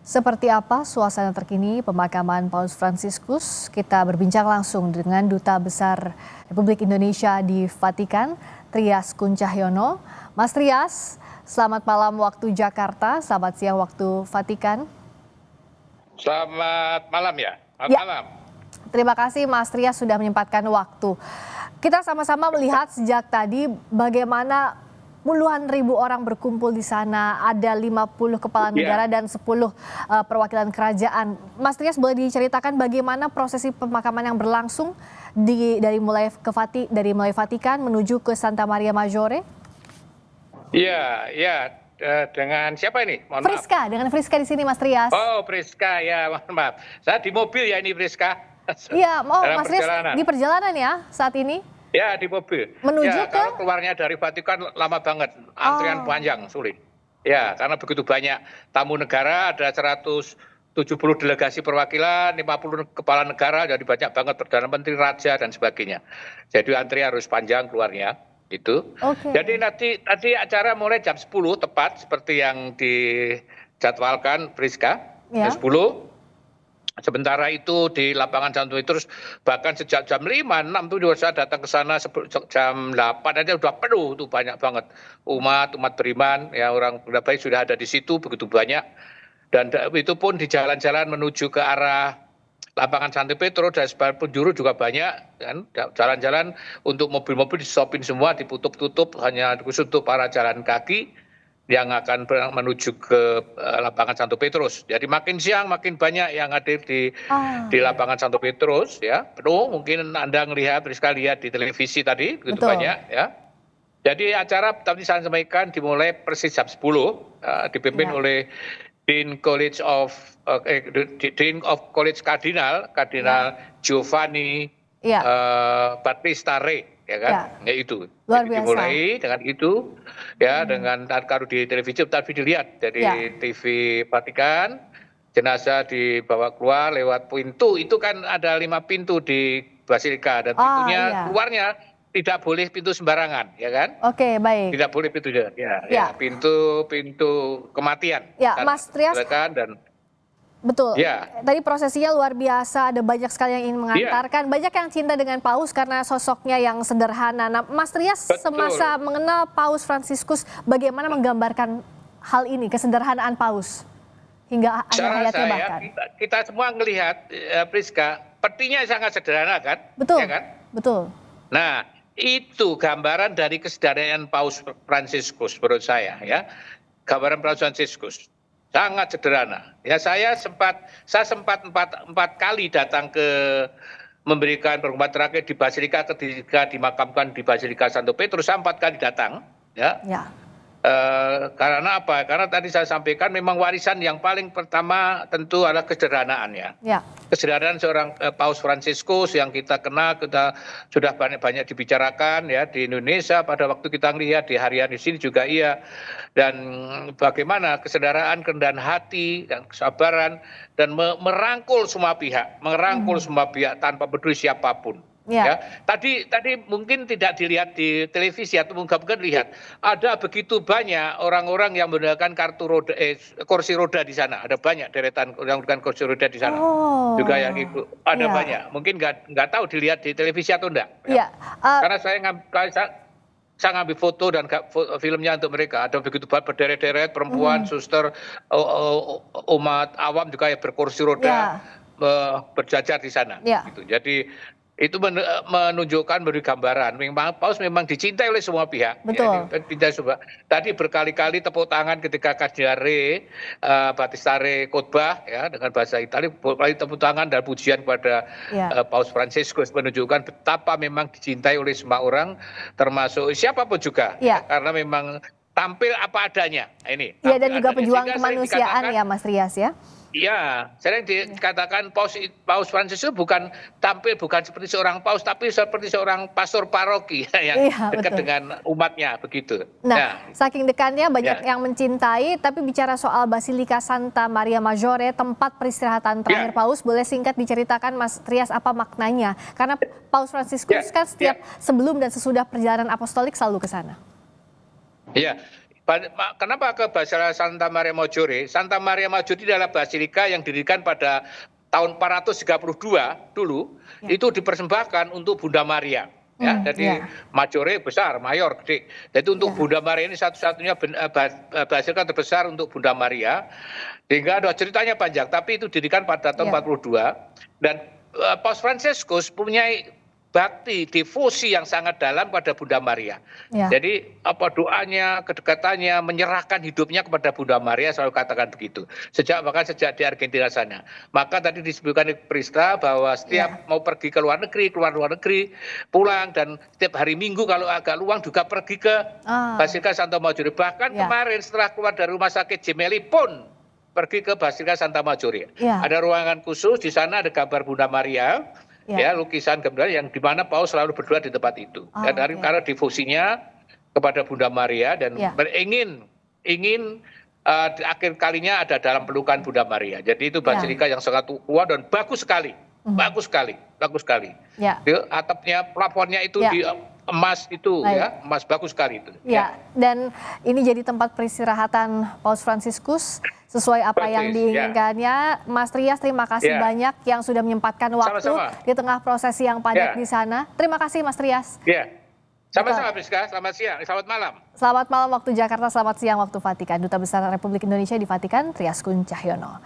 Seperti apa suasana terkini pemakaman Paus Fransiskus? Kita berbincang langsung dengan Duta Besar Republik Indonesia di Vatikan, Trias Kuncahyono. Mas Trias, selamat malam waktu Jakarta, selamat siang waktu Vatikan. Selamat malam ya, malam. Terima kasih Mas Trias sudah menyempatkan waktu. Kita sama-sama melihat sejak tadi bagaimana puluhan ribu orang berkumpul di sana, ada 50 kepala negara dan 10 perwakilan kerajaan. Mas Trias, boleh diceritakan bagaimana prosesi pemakaman yang berlangsung dari mulai Vatikan menuju ke Santa Maria Maggiore? Iya, dengan siapa ini? Mohon Friska, maaf. dengan Friska di sini Mas Trias. Oh, Friska, ya mohon maaf. Saya di mobil ya ini Friska. Iya, Dalam Mas Trias di perjalanan ya saat ini? Ya, di mobil. Menuju ya, ke? kalau keluarnya dari Vatikan lama banget, antrian panjang, sulit. Ya, karena begitu banyak tamu negara, ada 170 delegasi perwakilan, 50 kepala negara, jadi banyak banget Perdana Menteri, Raja, dan sebagainya. Jadi antri harus panjang keluarnya, itu. Jadi tadi acara mulai jam 10 tepat, seperti yang dijadwalkan Friska, jam 10. Sementara itu di lapangan Santo Petrus bahkan sejak jam 5, 6 tuh saya datang ke sana jam 8 aja udah penuh tuh, banyak banget umat beriman ya, orang baik sudah ada di situ begitu banyak, dan itu pun di jalan-jalan menuju ke arah lapangan Santo Petrus dan sebagai penjuru juga banyak kan, jalan-jalan untuk mobil-mobil disopin semua, ditutup hanya khusus untuk para jalan kaki yang akan menuju ke lapangan Santo Petrus. Jadi makin siang makin banyak yang hadir di lapangan Santo Petrus ya, penuh. Mungkin Anda Rizka lihat di televisi tadi begitu banyak ya. Jadi acara tadi saya sampaikan dimulai persis jam 10, dipimpin oleh Dean College Kardinal Giovanni Battista Re. Ya kan, ya itu. Jadi dimulai dengan itu, ya dengan kalau di televisi tapi dilihat dari TV Vatikan, jenazah dibawa keluar lewat pintu. Itu kan ada 5 pintu di Basilika dan pintunya keluarnya tidak boleh pintu sembarangan, ya kan? Oke, baik. Tidak boleh pintu ya, pintu kematian. Ya, Mas Trias. Dan betul. Tadi prosesinya luar biasa, ada banyak sekali yang ingin mengantarkan. Banyak yang cinta dengan Paus karena sosoknya yang sederhana. Nah, Mas Trias semasa mengenal Paus Fransiskus, bagaimana menggambarkan hal ini, kesederhanaan Paus hingga akhir hayatnya bahkan? Kita semua melihat, Priska, petinya sangat sederhana kan? Betul. Ya kan? Betul. Nah, itu gambaran dari kesederhanaan Paus Fransiskus menurut saya ya. Gambaran Paus Fransiskus sangat sederhana. Ya saya sempat 4 kali datang ke memberikan penghormatan terakhir di Basilika ketika dimakamkan di Basilika Santo Petrus. Saya 4 kali datang ya. Karena apa? Karena tadi saya sampaikan memang warisan yang paling pertama tentu adalah kesederhanaan ya. Kesederhanaan seorang Paus Fransiskus yang kita kenal, kita sudah banyak dibicarakan ya di Indonesia pada waktu kita melihat di harian di sini juga iya. Dan bagaimana kesederhanaan, kerendahan hati dan kesabaran dan merangkul semua pihak, tanpa peduli siapapun. Ya, tadi mungkin tidak dilihat di televisi atau mungkin lihat ada begitu banyak orang-orang yang menggunakan kursi roda di sana. Ada banyak deretan yang menggunakan kursi roda di sana. Juga yang itu ada banyak. Mungkin nggak tahu dilihat di televisi atau enggak. Karena saya ngambil foto dan filmnya untuk mereka. Ada begitu banyak berderet-deret perempuan, suster, umat awam juga yang berkursi roda berjajar di sana. Gitu. Jadi itu menunjukkan, beri gambaran memang Paus memang dicintai oleh semua pihak. Betul. Tadi berkali-kali tepuk tangan ketika Kardinal Battista Re khotbah ya dengan bahasa Italia, berkali tepuk tangan dan pujian kepada Paus Fransiskus, menunjukkan betapa memang dicintai oleh semua orang, termasuk siapapun juga. Karena memang tampil apa adanya. Ini. Iya, dan juga pejuang kemanusiaan ya Mas Trias ya. Iya, sering dikatakan Paus Fransiskus bukan seperti seorang paus, tapi seperti seorang pastor paroki yang dekat dengan umatnya begitu. Nah, saking dekatnya banyak yang mencintai. Tapi bicara soal Basilika Santa Maria Maggiore, tempat peristirahatan terakhir Paus, boleh singkat diceritakan Mas Trias apa maknanya? Karena Paus Fransiskus kan setiap sebelum dan sesudah perjalanan apostolik selalu ke sana. Iya. Kenapa ke Basilika Santa Maria Maggiore? Santa Maria Maggiore adalah basilika yang didirikan pada tahun 432 dulu, itu dipersembahkan untuk Bunda Maria. Ya, jadi Maggiore besar, mayor, gede. Jadi untuk Bunda Maria ini satu-satunya basilika terbesar untuk Bunda Maria. Sehingga ada ceritanya panjang, tapi itu didirikan pada tahun 42. Dan Paus Fransiskus punya bakti, devosi yang sangat dalam pada Bunda Maria. Jadi apa doanya, kedekatannya, menyerahkan hidupnya kepada Bunda Maria, selalu katakan begitu. Bahkan sejak di Argentina sana. Maka tadi disebutkan di Prista bahwa setiap mau pergi ke luar negeri, pulang, dan setiap hari Minggu kalau agak luang juga pergi ke Basilika Santa Maggiore. Bahkan kemarin setelah keluar dari rumah sakit Gemelli pun pergi ke Basilika Santa Maggiore. Ada ruangan khusus, di sana ada gambar Bunda Maria. Ya, lukisan gambar yang dimana Paus selalu berdoa di tempat itu. Dan karena devosinya kepada Bunda Maria dan ingin di akhir kalinya ada dalam pelukan Bunda Maria. Jadi itu basilika yang sangat kuat dan bagus sekali. Bagus sekali. Atapnya, plafonnya itu di emas itu emas bagus sekali itu. Dan ini jadi tempat peristirahatan Paus Fransiskus sesuai apa yang diinginkannya. Mas Trias, terima kasih banyak yang sudah menyempatkan waktu di tengah prosesi yang padat di sana. Terima kasih Mas Trias. Sama-sama Priska, selamat siang, selamat malam. Selamat malam waktu Jakarta, selamat siang waktu Vatikan. Duta Besar Republik Indonesia di Vatikan, Trias Kun Cahyono.